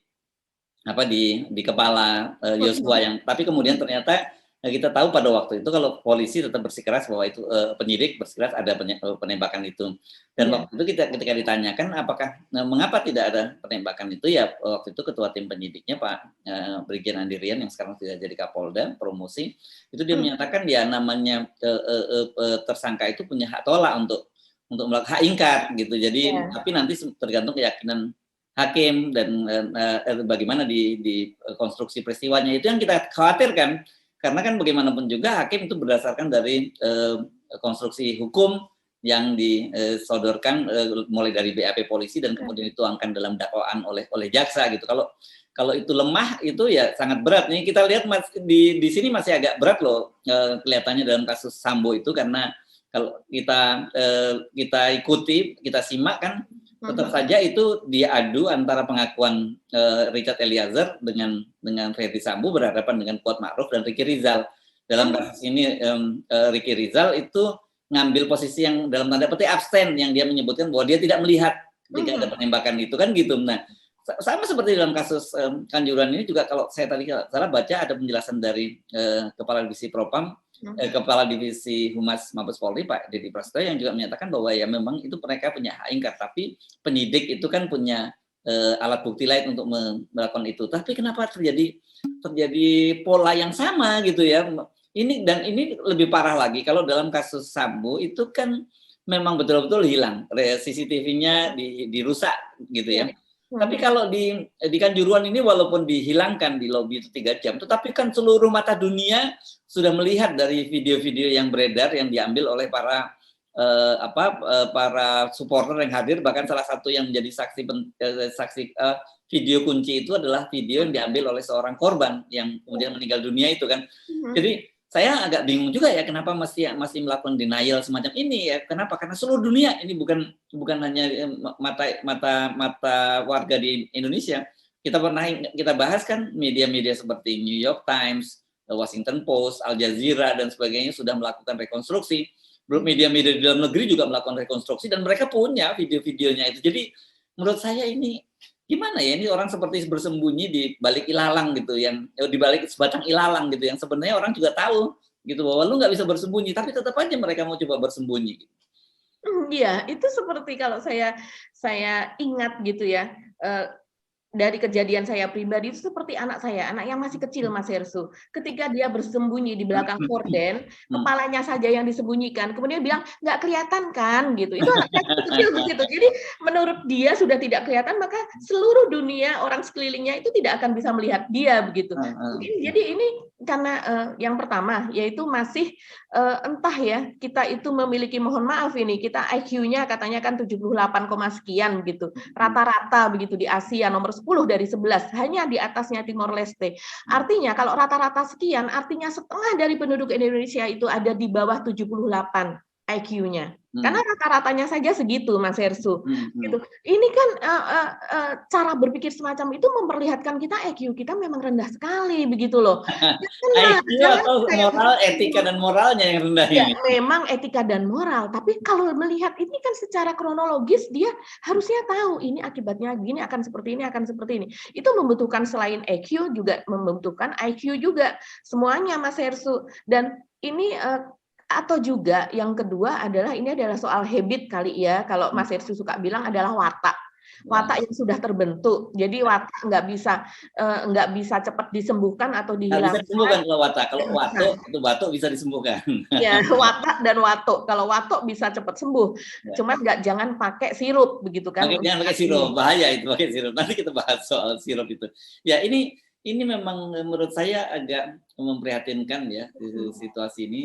kepala Yosua yang, tapi kemudian ternyata kita tahu pada waktu itu kalau polisi tetap bersikeras bahwa itu penyidik bersikeras ada penembakan itu. Dan waktu itu ketika ditanyakan apakah mengapa tidak ada penembakan itu, ya waktu itu ketua tim penyidiknya Pak Brigjen Andirian yang sekarang sudah jadi Kapolda promosi, itu dia menyatakan ya namanya tersangka itu punya hak tolak untuk melakukan hak ingkar gitu. Jadi tapi nanti tergantung keyakinan hakim dan bagaimana di konstruksi peristiwanya. Itu yang kita khawatirkan, karena kan bagaimanapun juga hakim itu berdasarkan dari konstruksi hukum yang disodorkan mulai dari BAP polisi dan kemudian dituangkan dalam dakwaan oleh jaksa gitu. Kalau itu lemah itu ya sangat berat. Nih kita lihat di sini masih agak berat loh kelihatannya dalam kasus Sambo itu, karena kalau kita ikuti, kita simak kan tetap saja itu diadu antara pengakuan Richard Eliezer dengan Ferdy Sambo berhadapan dengan Kuat Ma'ruf dan Ricky Rizal. Dalam kasus ini Ricky Rizal itu ngambil posisi yang dalam tanda petik abstain, yang dia menyebutkan bahwa dia tidak melihat ketika ada penembakan itu kan gitu. Nah, sama seperti dalam kasus Kanjuruhan ini juga, kalau saya tadi salah baca ada penjelasan dari Kepala Divisi Propam, Kepala Divisi Humas Mabes Polri Pak Dedi Prasetyo, yang juga menyatakan bahwa ya memang itu mereka punya hak ingkar, tapi penyidik itu kan punya alat bukti lain untuk melakukan itu. Tapi kenapa terjadi pola yang sama gitu ya? Ini lebih parah lagi kalau dalam kasus Sambo itu kan memang betul-betul hilang, CCTV-nya dirusak gitu ya. Tapi kalau di Kanjuruhan ini walaupun dihilangkan di lobi itu 3 jam, tetapi kan seluruh mata dunia sudah melihat dari video-video yang beredar yang diambil oleh para supporter yang hadir. Bahkan salah satu yang menjadi saksi video kunci itu adalah video yang diambil oleh seorang korban yang kemudian meninggal dunia itu kan. Jadi saya agak bingung juga ya kenapa masih melakukan denial semacam ini ya. Kenapa? Karena seluruh dunia, ini bukan hanya mata warga di Indonesia. Kita bahas kan media-media seperti New York Times, Washington Post, Al Jazeera dan sebagainya sudah melakukan rekonstruksi. Media-media di dalam negeri juga melakukan rekonstruksi dan mereka punya video-videonya itu. Jadi menurut saya ini gimana ya, ini orang seperti bersembunyi di balik ilalang gitu, yang di balik sebatang ilalang gitu, yang sebenarnya orang juga tahu gitu bahwa lu nggak bisa bersembunyi, tapi tetap aja mereka mau coba bersembunyi. Iya, itu seperti kalau saya ingat gitu ya, dari kejadian saya pribadi itu seperti anak yang masih kecil, Mas Hersu. Ketika dia bersembunyi di belakang korden, kepalanya saja yang disembunyikan, kemudian bilang, nggak kelihatan kan, gitu. Itu anak kecil begitu. Jadi menurut dia sudah tidak kelihatan, maka seluruh dunia, orang sekelilingnya itu tidak akan bisa melihat dia, begitu. Jadi ini karena yang pertama, yaitu masih entah ya, kita itu memiliki, mohon maaf ini, kita IQ-nya katanya kan 78, sekian gitu. Rata-rata begitu di Asia nomor 10 dari 11, hanya di atasnya Timor Leste. Artinya kalau rata-rata sekian, artinya setengah dari penduduk Indonesia itu ada di bawah 78 IQ-nya. Karena rata-ratanya saja segitu, Mas Hersu. Gitu. Ini kan cara berpikir semacam itu memperlihatkan kita IQ kita memang rendah sekali, begitu loh. IQ atau moral, etika dan moralnya yang rendah ya, ini. Memang etika dan moral, tapi kalau melihat ini kan secara kronologis dia harusnya tahu ini akibatnya gini, akan seperti ini. Itu membutuhkan selain EQ juga membutuhkan IQ juga, semuanya, Mas Hersu. Dan ini atau juga yang kedua adalah ini adalah soal habit kali ya, kalau Mas Hersu suka bilang adalah watak. watak yang sudah terbentuk. Jadi watak nggak bisa cepat disembuhkan atau Nggak bisa dihilangkan. disembuhkan kalau watak. Kalau watuk itu batuk bisa disembuhkan. Ya, watak dan watuk. Kalau watuk bisa cepat sembuh. Ya. Cuman jangan pakai sirup begitu kan. Jangan pakai sirup, bahaya itu pakai sirup. Nanti kita bahas soal sirup itu. Ya, ini memang menurut saya agak memprihatinkan ya situasi ini,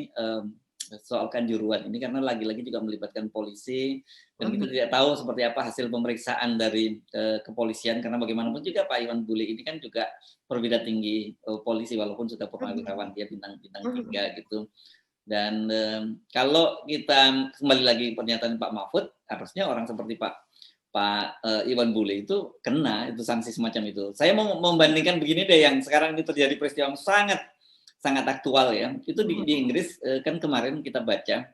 soal Kanjuruhan ini, karena lagi-lagi juga melibatkan polisi dan kita tidak tahu seperti apa hasil pemeriksaan dari kepolisian, karena bagaimanapun juga Pak Iwan Bule ini kan juga perwira tinggi polisi walaupun sudah purnawirawan, dia bintang 3 gitu. Dan kalau kita kembali lagi pernyataan Pak Mahfud, harusnya orang seperti Pak Iwan Bule itu kena itu sanksi semacam itu. Saya mau membandingkan begini deh, yang sekarang ini terjadi peristiwa yang sangat aktual ya. Itu di Inggris kan kemarin kita baca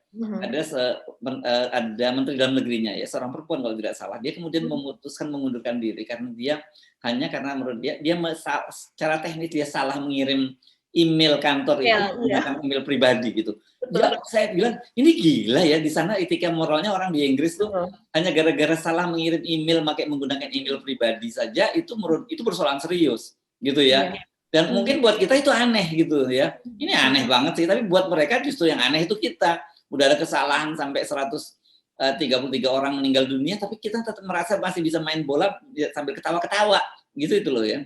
ada Menteri Dalam Negerinya ya, seorang perempuan kalau tidak salah. Dia kemudian memutuskan mengundurkan diri karena menurut dia secara teknis dia salah mengirim email kantor itu menggunakan email pribadi gitu. Ya, saya bilang ini gila ya, di sana etika moralnya orang di Inggris tuh hanya gara-gara salah mengirim email menggunakan email pribadi saja itu persoalan serius gitu ya. Dan mungkin buat kita itu aneh gitu ya. Ini aneh banget sih, tapi buat mereka justru yang aneh itu kita. Udah ada kesalahan sampai 133 orang meninggal dunia, tapi kita tetap merasa masih bisa main bola sambil ketawa-ketawa gitu itu loh ya.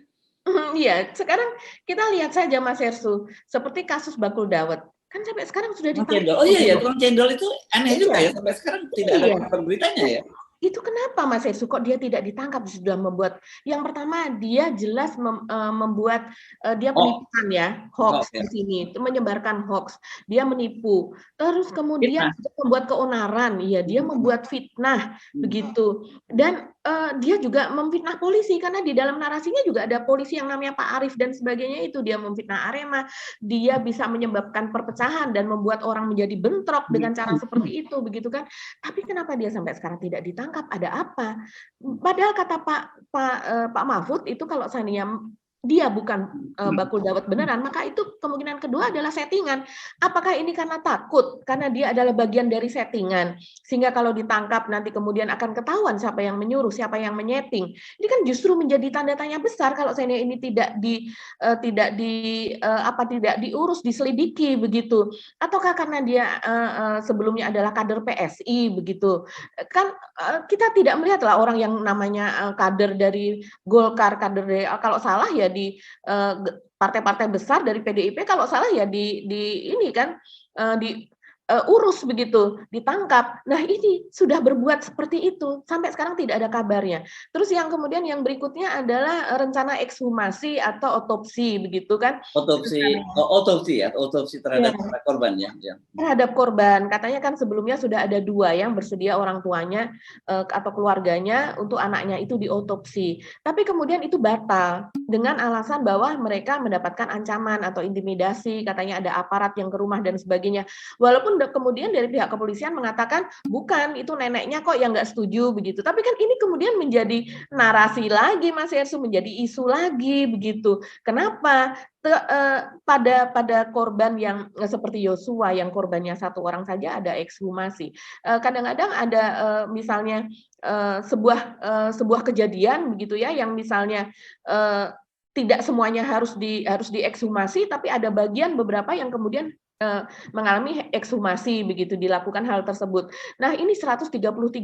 Iya, sekarang kita lihat saja Mas Hersu, seperti kasus Bakul Dawet. Kan sampai sekarang sudah ditangkap. Oh iya ya, tukang cendol itu aneh juga ya, sampai sekarang tidak ada kabar beritanya ya. Itu kenapa Mas Hersu kok dia tidak ditangkap? Sudah membuat, yang pertama dia jelas membuat dia penipuan ya, hoax di sini, menyebarkan hoax, dia menipu, terus kemudian membuat keonaran, ya dia membuat fitnah begitu, dan dia juga memfitnah polisi karena di dalam narasinya juga ada polisi yang namanya Pak Arief dan sebagainya, itu dia memfitnah Arema, dia bisa menyebabkan perpecahan dan membuat orang menjadi bentrok dengan cara seperti itu begitu kan. Tapi kenapa dia sampai sekarang tidak ditangkap? Ada apa? Padahal kata Pak Mahfud itu kalau seandainya dia bukan Bakul Dawet beneran, maka itu kemungkinan kedua adalah settingan. Apakah ini karena takut? Karena dia adalah bagian dari settingan, sehingga kalau ditangkap nanti kemudian akan ketahuan siapa yang menyuruh, siapa yang menyeting. Ini kan justru menjadi tanda tanya besar kalau seandainya ini tidak diurus, diselidiki begitu. Ataukah karena dia sebelumnya adalah kader PSI begitu. Kan kita tidak melihatlah orang yang namanya kader dari Golkar, kader dari kalau salah ya di partai-partai besar dari PDIP, kalau salah ya urus begitu, ditangkap. Nah ini sudah berbuat seperti itu, sampai sekarang tidak ada kabarnya. Terus yang kemudian yang berikutnya adalah rencana ekshumasi atau otopsi begitu kan? Otopsi terhadap korban ya. Terhadap korban, katanya kan sebelumnya sudah ada 2 yang bersedia orang tuanya atau keluarganya untuk anaknya itu diotopsi. Tapi kemudian itu batal dengan alasan bahwa mereka mendapatkan ancaman atau intimidasi, katanya ada aparat yang ke rumah dan sebagainya. Walaupun kemudian dari pihak kepolisian mengatakan bukan, itu neneknya kok yang nggak setuju begitu. Tapi kan ini kemudian menjadi narasi lagi Mas Hersu, menjadi isu lagi begitu. Kenapa? Pada korban yang seperti Yosua yang korbannya 1 orang saja ada ekshumasi. Kadang-kadang ada misalnya sebuah kejadian begitu ya, yang misalnya tidak semuanya harus diekshumasi, tapi ada bagian beberapa yang kemudian mengalami ekshumasi begitu, dilakukan hal tersebut. Nah ini 133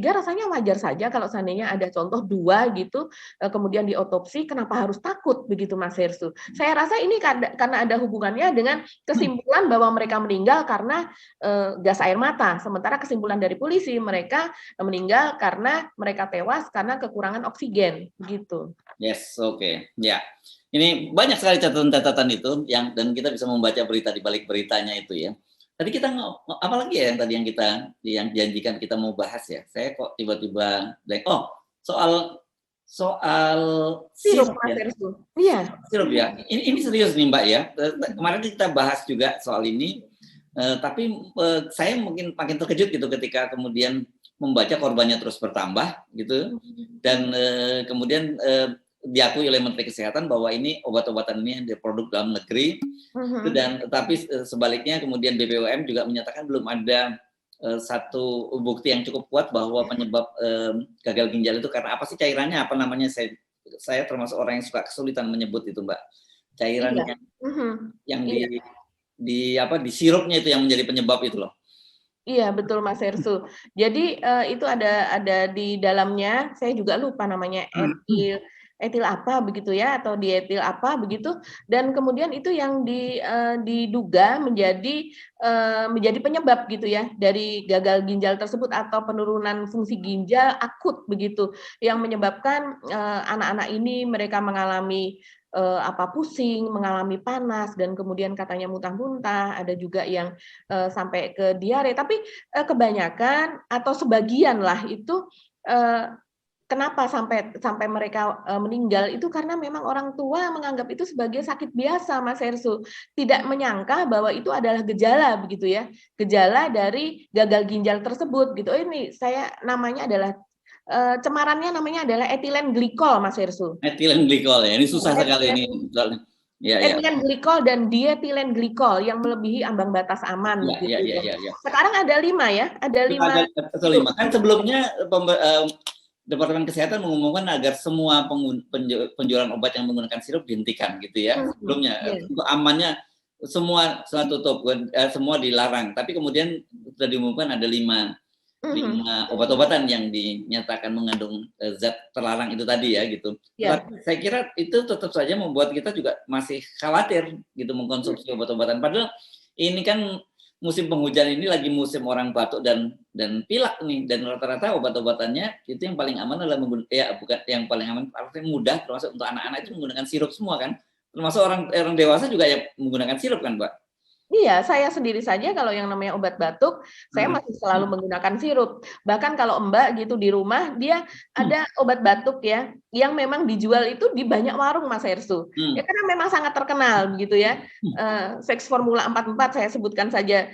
rasanya wajar saja kalau seandainya ada contoh 2 gitu kemudian diotopsi, kenapa harus takut begitu Mas Hersu? Saya rasa ini karena ada hubungannya dengan kesimpulan bahwa mereka meninggal karena gas air mata, sementara kesimpulan dari polisi mereka meninggal karena mereka tewas karena kekurangan oksigen gitu. Yes, oke. Ya. Ini banyak sekali catatan-catatan itu dan kita bisa membaca berita di balik beritanya itu ya. Tadi kita apalagi ya yang tadi yang janjikan kita mau bahas ya. Saya kok tiba-tiba soal sirup ya. Iya. Sirup ya. Ini serius nih Mbak ya. Kemarin kita bahas juga soal ini. Tapi saya mungkin makin terkejut gitu ketika kemudian membaca korbannya terus bertambah gitu. Dan kemudian diakui oleh Menteri Kesehatan bahwa ini obat-obatan ini produk dalam negeri, dan tapi sebaliknya kemudian BPOM juga menyatakan belum ada satu bukti yang cukup kuat bahwa penyebab gagal ginjal itu karena apa sih cairannya, apa namanya, saya termasuk orang yang suka kesulitan menyebut itu, Mbak. Cairan Iya. yang Iya. di sirupnya itu yang menjadi penyebab itu loh. Iya, betul Mas Hersu. Jadi itu ada di dalamnya, saya juga lupa namanya, etil apa begitu ya, atau dietil apa begitu, dan kemudian itu yang diduga menjadi penyebab gitu ya dari gagal ginjal tersebut atau penurunan fungsi ginjal akut begitu, yang menyebabkan anak-anak ini mereka mengalami pusing, mengalami panas, dan kemudian katanya muntah-muntah, ada juga yang sampai ke diare. Tapi kebanyakan atau sebagian lah itu kenapa sampai mereka meninggal itu karena memang orang tua menganggap itu sebagai sakit biasa, Mas Hersu. Tidak menyangka bahwa itu adalah gejala begitu ya, gejala dari gagal ginjal tersebut gitu. Oh, ini saya namanya adalah cemarannya namanya adalah etilen glikol, Mas Hersu. Etilen glikol ya, ini susah sekali ini. Ya, ya. Etilen glikol dan dietilen glikol yang melebihi ambang batas aman. Ya, gitu. ya. Sekarang ada 5 ya, ada 5. Ada 5. Kan sebelumnya Departemen Kesehatan mengumumkan agar semua penjualan obat yang menggunakan sirup dihentikan gitu ya. Sebelumnya untuk amannya semua tutup, semua dilarang. Tapi kemudian sudah diumumkan ada 5 obat-obatan yang dinyatakan mengandung zat terlarang itu tadi ya gitu. Tapi saya kira itu tetap saja membuat kita juga masih khawatir gitu mengkonsumsi obat-obatan. Padahal ini kan musim penghujan ini lagi musim orang batuk dan pilek nih, dan rata-rata obat-obatannya itu yang paling aman adalah yang paling aman artinya mudah, termasuk untuk anak-anak itu menggunakan sirup semua kan. Termasuk orang dewasa juga ya menggunakan sirup kan, Mbak? Iya, saya sendiri saja kalau yang namanya obat batuk, saya masih selalu menggunakan sirup. Bahkan kalau Mbak gitu di rumah, dia ada obat batuk ya, yang memang dijual itu di banyak warung, Mas Hersu. Ya karena memang sangat terkenal begitu ya. Fix Formula 44 saya sebutkan saja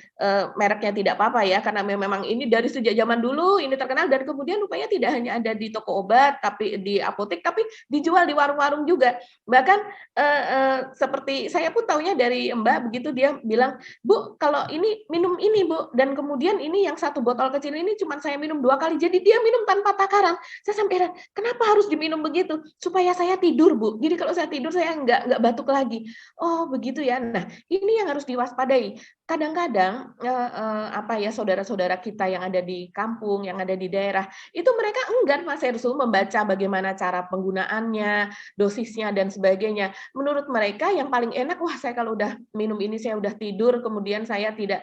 mereknya tidak apa-apa ya, karena memang ini dari sejak zaman dulu ini terkenal, dan kemudian rupanya tidak hanya ada di toko obat, tapi di apotek, tapi dijual di warung-warung juga. Bahkan seperti saya pun taunya dari Mbak begitu, dia bilang, Bu, kalau ini minum ini Bu, dan kemudian ini yang 1 botol kecil ini cuma saya minum 2 kali, jadi dia minum tanpa takaran. Saya sampai heran, kenapa harus diminum begitu? Supaya saya tidur Bu, jadi kalau saya tidur saya nggak batuk lagi. Oh begitu ya. Nah ini yang harus diwaspadai. Kadang-kadang saudara-saudara kita yang ada di kampung, yang ada di daerah, itu mereka enggan, Mas Hersu, membaca bagaimana cara penggunaannya, dosisnya dan sebagainya. Menurut mereka yang paling enak, wah saya kalau udah minum ini saya udah tidur, kemudian saya tidak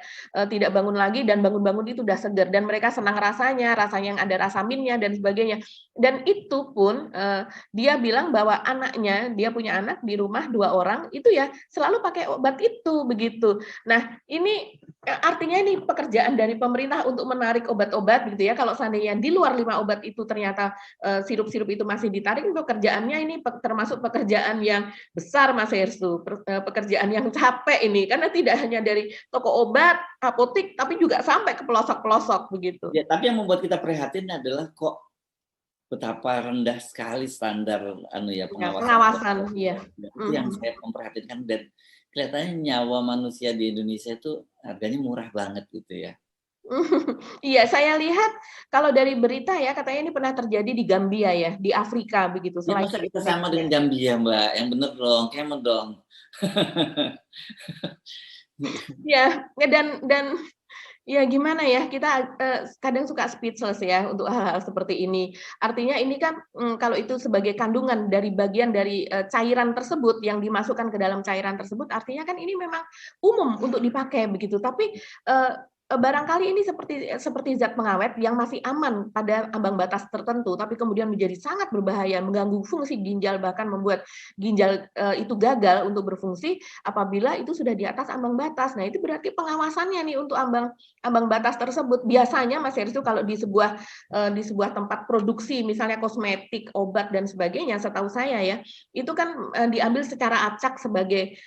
bangun lagi, dan bangun-bangun itu udah segar, dan mereka senang rasanya yang ada rasa mintnya dan sebagainya. Dan itu pun dia bilang bahwa anaknya, dia punya anak di rumah 2 orang, itu ya selalu pakai obat itu begitu. Nah, ini artinya ini pekerjaan dari pemerintah untuk menarik obat-obat gitu ya. Kalau seandainya di luar 5 obat itu ternyata sirup-sirup itu masih ditarik, pekerjaannya ini termasuk pekerjaan yang besar, Mas Hersu, pekerjaan yang capek ini, karena tidak hanya dari toko obat, apotek, tapi juga sampai ke pelosok-pelosok begitu. Ya, tapi yang membuat kita prihatin adalah kok betapa rendah sekali standar pengawasan. Iya. Itu yang saya memperhatikan, dan kelihatannya nyawa manusia di Indonesia itu harganya murah banget gitu ya. Iya, saya lihat kalau dari berita ya, katanya ini pernah terjadi di Gambia ya, di Afrika begitu. Ya, masa kita sama dengan Gambia, Mbak? Yang bener dong, kemen dong. Ya, dan ya gimana ya, kita kadang suka speechless ya untuk hal-hal seperti ini. Artinya ini kan kalau itu sebagai kandungan dari bagian dari cairan tersebut yang dimasukkan ke dalam cairan tersebut, artinya kan ini memang umum untuk dipakai begitu. Tapi barangkali ini seperti zat pengawet yang masih aman pada ambang batas tertentu, tapi kemudian menjadi sangat berbahaya, mengganggu fungsi ginjal, bahkan membuat ginjal itu gagal untuk berfungsi apabila itu sudah di atas ambang batas. Nah, itu berarti pengawasannya nih untuk ambang batas tersebut. Biasanya Mas Hersu kalau di sebuah tempat produksi, misalnya kosmetik, obat dan sebagainya, setahu saya ya, itu kan diambil secara acak sebagai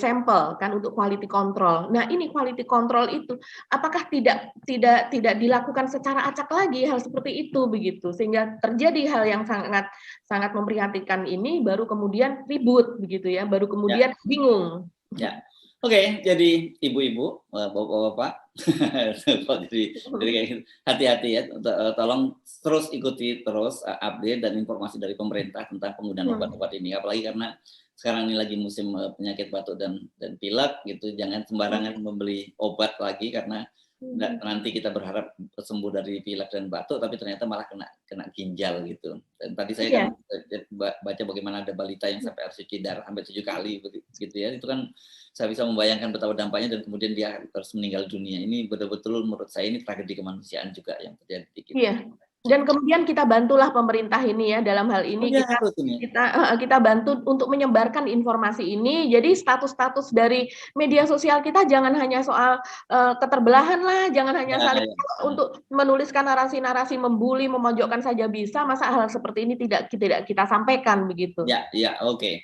sampel kan untuk quality control. Nah, ini quality control itu apakah tidak dilakukan secara acak lagi hal seperti itu begitu, sehingga terjadi hal yang sangat memprihatinkan ini, baru kemudian ribut begitu ya, baru kemudian bingung. Ya, Oke, jadi ibu-ibu, bapak-bapak, jadi kayak gitu, hati-hati ya, tolong terus ikuti terus update dan informasi dari pemerintah tentang penggunaan obat-obat ini, apalagi karena sekarang ini lagi musim penyakit batuk dan pilek gitu, jangan sembarangan membeli obat lagi karena nanti kita berharap sembuh dari pilek dan batuk, tapi ternyata malah kena ginjal gitu. Dan tadi saya kan baca bagaimana ada balita yang sampai harus cuci darah sampai 7 kali gitu ya. Itu kan saya bisa membayangkan betapa dampaknya dan kemudian dia harus meninggal dunia. Ini betul-betul menurut saya ini tragedi kemanusiaan juga yang terjadi di kita. Iya. Dan kemudian kita bantulah pemerintah ini ya dalam hal ini kita bantu untuk menyebarkan informasi ini. Jadi status-status dari media sosial kita jangan hanya soal keterbelahan lah, jangan hanya saling untuk menuliskan narasi-narasi membuli, memojokkan saja bisa. Masa hal seperti ini tidak kita sampaikan begitu? Ya, oke,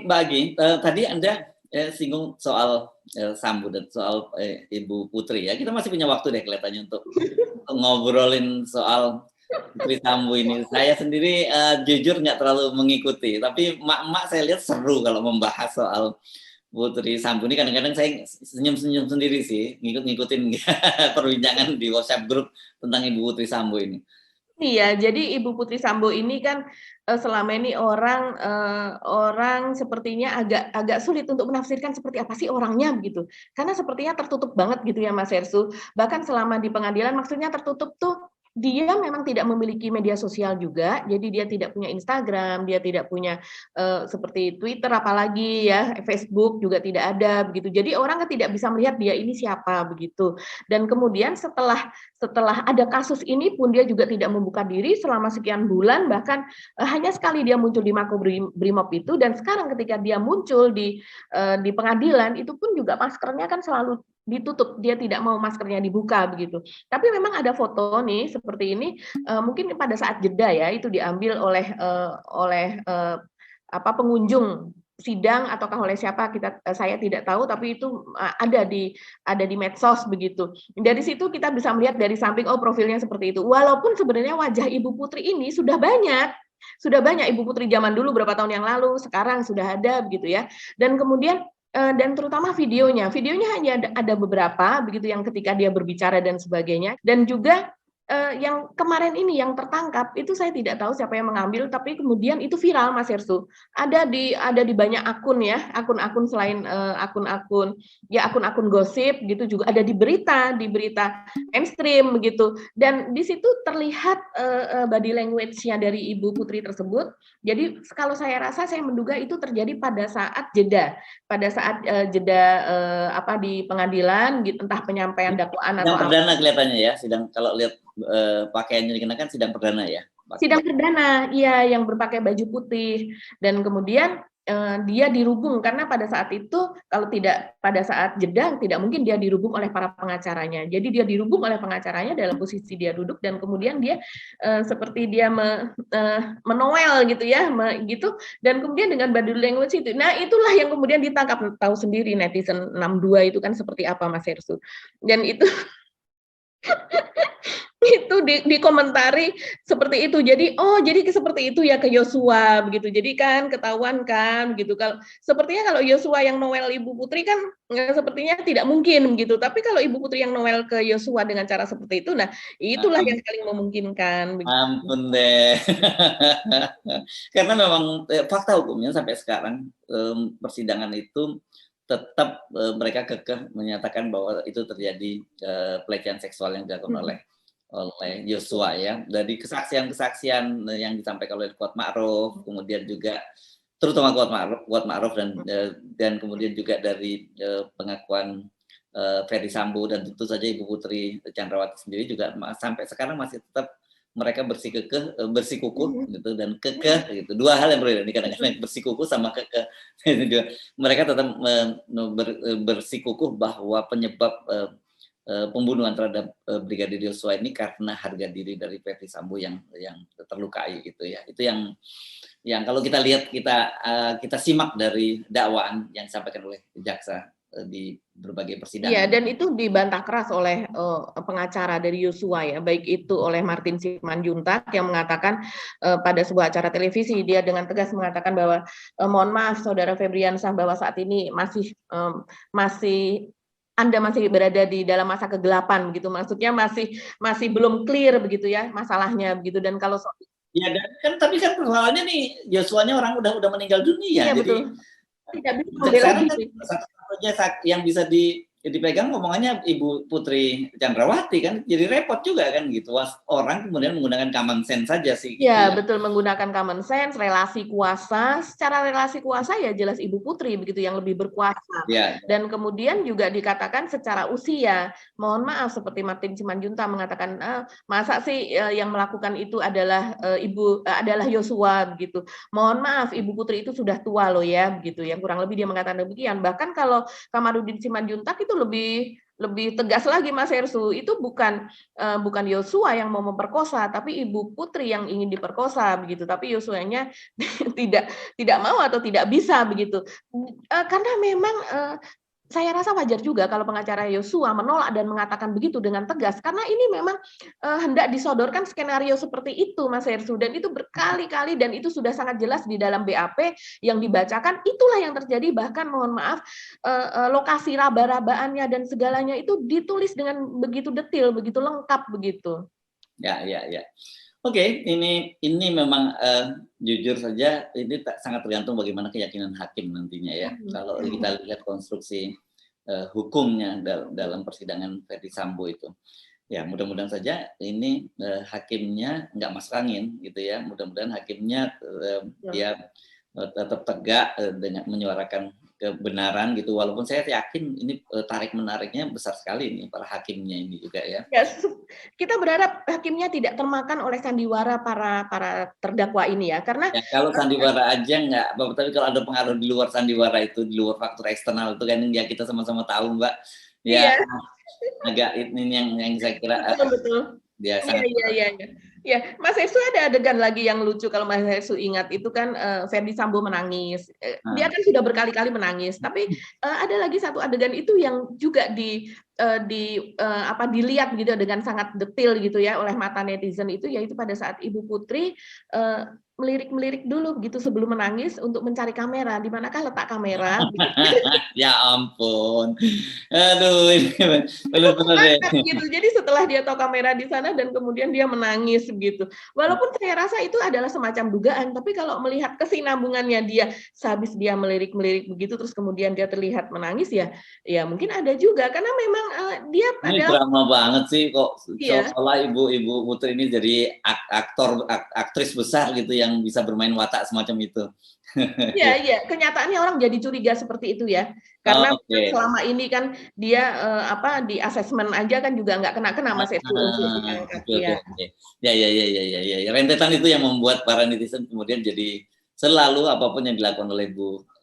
Mbak Agi, tadi Anda singgung soal Sambo dan soal Ibu Putri ya. Kita masih punya waktu deh kelihatannya untuk ngobrolin soal Putri Sambo ini. Saya sendiri jujur nggak terlalu mengikuti, tapi mak-mak saya lihat seru kalau membahas soal Putri Sambo ini. Kadang-kadang saya senyum-senyum sendiri sih, ngikutin perbincangan di WhatsApp grup tentang Ibu Putri Sambo ini. Iya, jadi Ibu Putri Sambo ini kan selama ini orang sepertinya agak sulit untuk menafsirkan seperti apa sih orangnya begitu. Karena sepertinya tertutup banget gitu ya Mas Hersu. Bahkan selama di pengadilan maksudnya tertutup tuh dia memang tidak memiliki media sosial juga, jadi dia tidak punya Instagram, dia tidak punya seperti Twitter apalagi ya, Facebook juga tidak ada begitu. Jadi orang kan tidak bisa melihat dia ini siapa begitu. Dan kemudian setelah ada kasus ini pun dia juga tidak membuka diri selama sekian bulan, bahkan hanya sekali dia muncul di Makobrimob itu, dan sekarang ketika dia muncul di pengadilan itu pun juga maskernya kan selalu ditutup, dia tidak mau maskernya dibuka begitu. Tapi memang ada foto nih seperti ini, mungkin pada saat jeda ya, itu diambil oleh pengunjung sidang ataukah oleh siapa saya tidak tahu, tapi itu ada di medsos begitu. Dari situ kita bisa melihat dari samping profilnya seperti itu. Walaupun sebenarnya wajah Ibu Putri ini sudah banyak Ibu Putri zaman dulu berapa tahun yang lalu, sekarang sudah ada begitu ya. Dan kemudian dan terutama videonya hanya ada beberapa begitu yang ketika dia berbicara dan sebagainya, dan juga yang kemarin ini yang tertangkap itu saya tidak tahu siapa yang mengambil, tapi kemudian itu viral Mas Hersu, ada di banyak akun ya, akun-akun selain akun-akun gosip gitu, juga ada di berita mainstream begitu, dan di situ terlihat body language-nya dari Ibu Putri tersebut. Jadi kalau saya menduga itu terjadi pada saat jeda di pengadilan gitu, entah penyampaian dakwaan atau perdana kelihatannya ya, sidang kalau lihat pakaiannya dikenakan sidang perdana ya. Sidang perdana, iya, yang berpakai baju putih, dan kemudian dia dirubung karena pada saat itu kalau tidak pada saat jeda tidak mungkin dia dirubung oleh para pengacaranya. Jadi dia dirubung oleh pengacaranya dalam posisi dia duduk, dan kemudian dia seperti dia menoel gitu ya, gitu, dan kemudian dengan body language itu. Nah, itulah yang kemudian ditangkap. Tahu sendiri netizen 62 itu kan seperti apa Mas Hersu. Dan itu itu dikomentari seperti itu. Jadi seperti itu ya ke Yosua begitu. Jadi kan ketahuan kan gitu. Kalau sepertinya kalau Yosua yang noel Ibu Putri kan sepertinya tidak mungkin gitu. Tapi kalau Ibu Putri yang noel ke Yosua dengan cara seperti itu, nah itulah yang paling memungkinkan. Begitu. Ampun deh. Karena memang fakta hukumnya sampai sekarang persidangan itu tetap mereka kekeh menyatakan bahwa itu terjadi pelecehan seksual yang dilakukan oleh Yosua ya. Dari kesaksian yang disampaikan oleh Kuat Ma'ruf, kemudian juga terutama Kuat Ma'ruf dan kemudian juga dari pengakuan Ferdy Sambo, dan tentu saja Ibu Putri Chandrawati sendiri juga sampai sekarang masih tetap mereka bersikukuh gitu, dan kekeh gitu. Dua hal yang berbeda. Kadang-kadang bersikukuh sama kekeh. Mereka tetap bersikukuh bahwa penyebab pembunuhan terhadap Brigadir Yosua ini karena harga diri dari Ferdy Sambo yang terlukai gitu ya. Itu yang kalau kita lihat kita simak dari dakwaan yang disampaikan oleh jaksa di berbagai Iya, persidangan. dan itu dibantah keras oleh pengacara dari Yosua ya, baik itu oleh Martin Simanjuntak yang mengatakan pada sebuah acara televisi, dia dengan tegas mengatakan bahwa mohon maaf Saudara Febriansah, bahwa saat ini Anda masih berada di dalam masa kegelapan begitu, maksudnya masih belum clear begitu ya masalahnya begitu, dan kalau Ya, dan tapi kan persoalannya nih, Yosua-nya orang udah meninggal dunia, iya jadi betul, tidak bisa membela sekarang kan diri. satu-satunya yang bisa dipegang omongannya Ibu Putri Chandrawati kan, jadi repot juga kan gitu. Orang kemudian menggunakan common sense saja sih. Gitu Ya, ya. betul, menggunakan common sense, relasi kuasa. Secara relasi kuasa ya jelas Ibu Putri begitu yang lebih berkuasa. Ya. Dan kemudian juga dikatakan secara usia. Mohon maaf seperti Martin Simanjuntak mengatakan, masa sih yang melakukan itu adalah adalah Yosua begitu. Mohon maaf Ibu Putri itu sudah tua loh ya begitu. Yang kurang lebih dia mengatakan demikian. Bahkan kalau Kamarudin Simanjuntak itu lebih tegas lagi Mas Hersu, itu bukan Yosua yang mau memperkosa, tapi Ibu Putri yang ingin diperkosa begitu. Tapi Yosuanya tidak mau atau tidak bisa begitu. Karena memang saya rasa wajar juga kalau pengacara Yosua menolak dan mengatakan begitu dengan tegas, karena ini memang hendak disodorkan skenario seperti itu, Mas Hersu, dan itu berkali-kali dan itu sudah sangat jelas di dalam BAP yang dibacakan. Itulah yang terjadi, bahkan mohon maaf lokasi raba-rabaannya dan segalanya itu ditulis dengan begitu detail, begitu lengkap begitu. Ya. Oke, ini memang jujur saja ini sangat tergantung bagaimana keyakinan hakim nantinya ya. Kalau kita lihat konstruksi hukumnya dalam persidangan Ferdy Sambo itu, ya mudah-mudahan saja ini hakimnya nggak masuk angin gitu ya. Mudah-mudahan hakimnya dia tetap tegak dengan menyuarakan kebenaran gitu, walaupun saya yakin ini tarik menariknya besar sekali nih para hakimnya ini juga ya. Ya, kita berharap hakimnya tidak termakan oleh sandiwara para terdakwa ini ya, karena ya, kalau sandiwara aja nggak apa-apa, tapi kalau ada pengaruh di luar sandiwara itu, di luar faktor eksternal itu kan ya kita sama-sama tahu Mbak ya. Iya. Agak ini yang saya kira betul. Dia sangat Iya. Ya, Mas Hersu ada adegan lagi yang lucu kalau Mas Hersu ingat, itu kan Ferdy Sambo menangis. Dia kan sudah berkali-kali menangis, tapi ada lagi satu adegan itu yang juga dilihat gitu dengan sangat detail gitu ya oleh mata netizen itu, yaitu pada saat Ibu Putri melirik-melirik dulu begitu sebelum menangis untuk mencari kamera, di manakah letak kamera? Ya ampun, aduh ini benar-benar deh. Gitu. Jadi setelah dia tahu kamera di sana dan kemudian dia menangis gitu. Walaupun saya rasa itu adalah semacam dugaan, tapi kalau melihat kesinambungannya dia sehabis dia melirik-melirik begitu terus kemudian dia terlihat menangis ya mungkin ada juga karena memang dia ini drama banget sih kok. Seolah Ibu Putri ini jadi aktris besar gitu yang bisa bermain watak semacam itu. Iya, kenyataannya orang jadi curiga seperti itu ya. Karena selama ini kan dia di asesmen aja kan juga nggak kena Mas Hersu untuk diangkat ya. Ya. Rentetan itu yang membuat para netizen kemudian jadi selalu apapun yang dilakukan oleh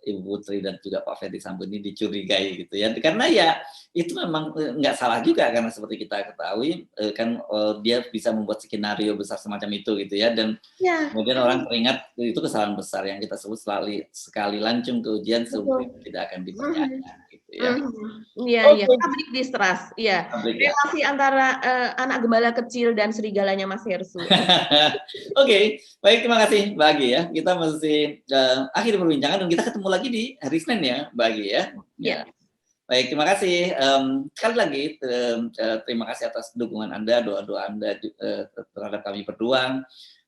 Ibu Putri dan juga Pak Ferdy Sambo ini dicurigai gitu ya. Karena ya itu memang nggak salah juga, karena seperti kita ketahui kan dia bisa membuat skenario besar semacam itu gitu ya, dan kemudian orang teringat itu kesalahan besar yang kita sebut sekali lancung ke ujian seumur tidak akan dipercaya gitu ya. Iya, public distrust. Iya. Relasi antara anak gembala kecil dan serigalanya Mas Hersu. Oke, baik, terima kasih Mbak Agi ya. Kita masih akhir perbincangan dan kita ketemu lagi di hari Senin ya, Mbak Agi ya. Ya. Baik, terima kasih. Sekali lagi terima kasih atas dukungan Anda, doa-doa Anda terhadap kami berdua,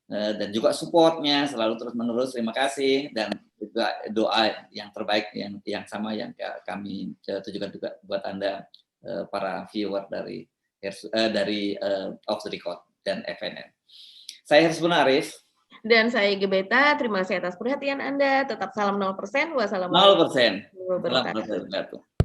dan juga supportnya selalu terus-menerus. Terima kasih, dan juga doa yang terbaik yang sama yang kami tujukan juga buat Anda, para viewer dari Off the Record dan FNN. Saya Hersu Arif. Dan saya Gebeta, terima kasih atas perhatian Anda. Tetap salam 0%. Wassalamualaikum warahmatullahi wabarakatuh.